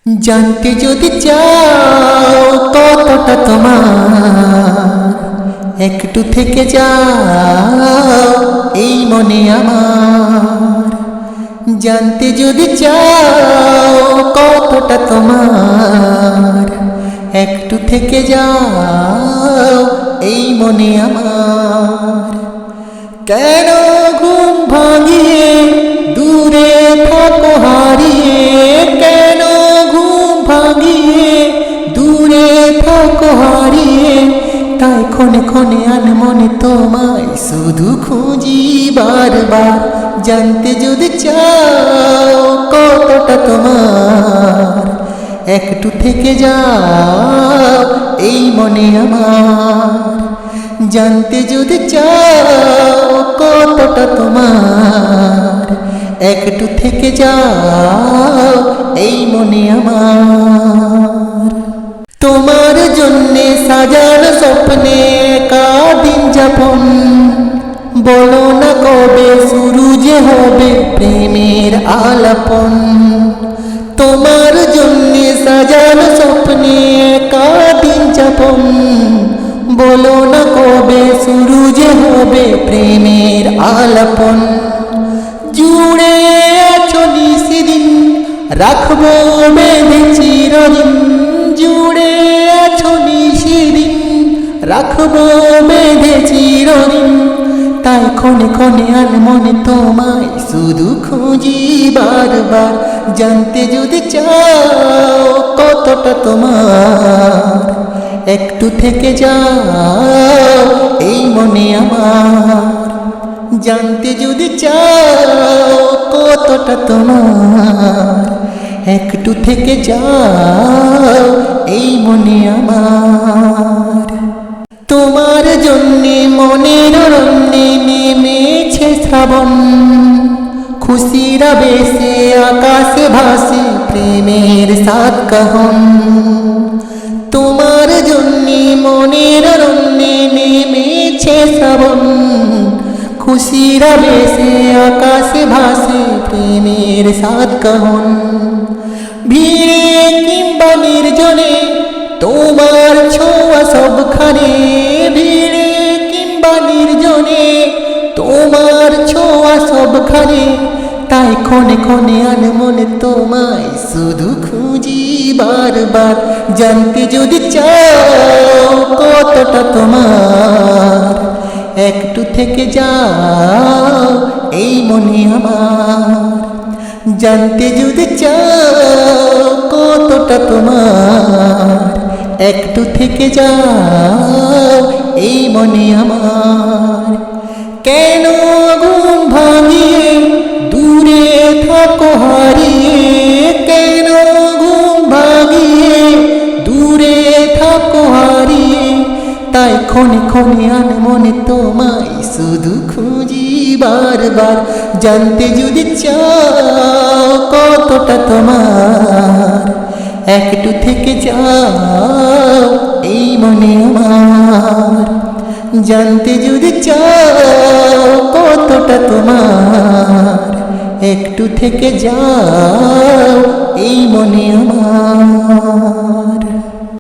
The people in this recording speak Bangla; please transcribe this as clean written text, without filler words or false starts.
জানতে যদি চাও কতটা তোমার, একটু থেকে যাও এই মনে আমার। জানতে যদি চাও কতটা তোমার, একটু থেকে যাও এই মনে আমার। কেন ঘুম ভাঙিয়ে দূরে থাকো হারিয়ে, কেন ঘুম ভাঙিয়ে দূরে থাকো হারিয়ে, তাই ক্ষণে ক্ষণে আনমনে তোমায় শুধু খুঁজি বারবার। জানতে যদি চাও কতটা তোমার, একটু থেকে যাও এই মনে আমার। জানতে যদি চাও কতটা তোমার, একটু থেকে যাও এই মনে আমার। তোমার জন্যে সাজানো স্বপ্নে কাদিন যাপন, বলো না কবে শুরু যে হবে প্রেমের আলাপন। তোমার জন্যে সাজানো স্বপ্নে কাদিন যাপন, বলো না কবে শুরু যে হবে প্রেমের আলাপন। জুড়ে আছো নিশিদিন রাখবো বেঁধে চিরদিন, জুড়ে আছো নিশিদিন রাখবো বেঁধে চিরদিন, তাই ক্ষণে ক্ষণে আনমনে তোমায় শুধু খুঁজি বারবার। জানতে যদি চাও কতটা তোমার, একটু থেকে যাও এই মনে আমার। জানতে যদি চাও কতটা তোমার, একটু থেকে যাও এই মনে আমার। তোমার জন্যে মনের অরণ্যে নেমেছে শ্রাবণ, খুশিরা বেশে আকাশে ভাসে প্রেমের সাত কাহন। তোমার জন্যে মনের অরণ্যে নেমেছে শ্রাবণ, খুশিরা বেশে আকাশে ভাসে প্রেমের সাত কাহন। ভিড়ে কিংবা নির্জনে তোমার ছোঁয়া সবখানে, ভিড়ে কিংবা নির্জনে তোমার ছোঁয়া সবখানে, তাই ক্ষণে ক্ষণে আনমনে তোমায় শুধু খুঁজি বারবার। জানতে যদি চাও কতটা তোমার, একটু থেকে যাও এই মনে আমার। জানতে যদি চাও কতটা তোমার, একটু থেকে যাও এই মনে আমার। কেন ঘুম ভাঙিয়ে দূরে থাকো হারিয়ে, কেন ঘুম ভাঙিয়ে দূরে থাকো হারিয়ে, তাই ক্ষণে ক্ষণে আনমনে তোমায় শুধু খুঁজি বারবার। জানতে যদি চাও কতটা তোমার, একটু থেকে যাও এই মনে আমার। জানতে যদি চাও কতটা তোমার, একটু থেকে যাও এই মনে আমার।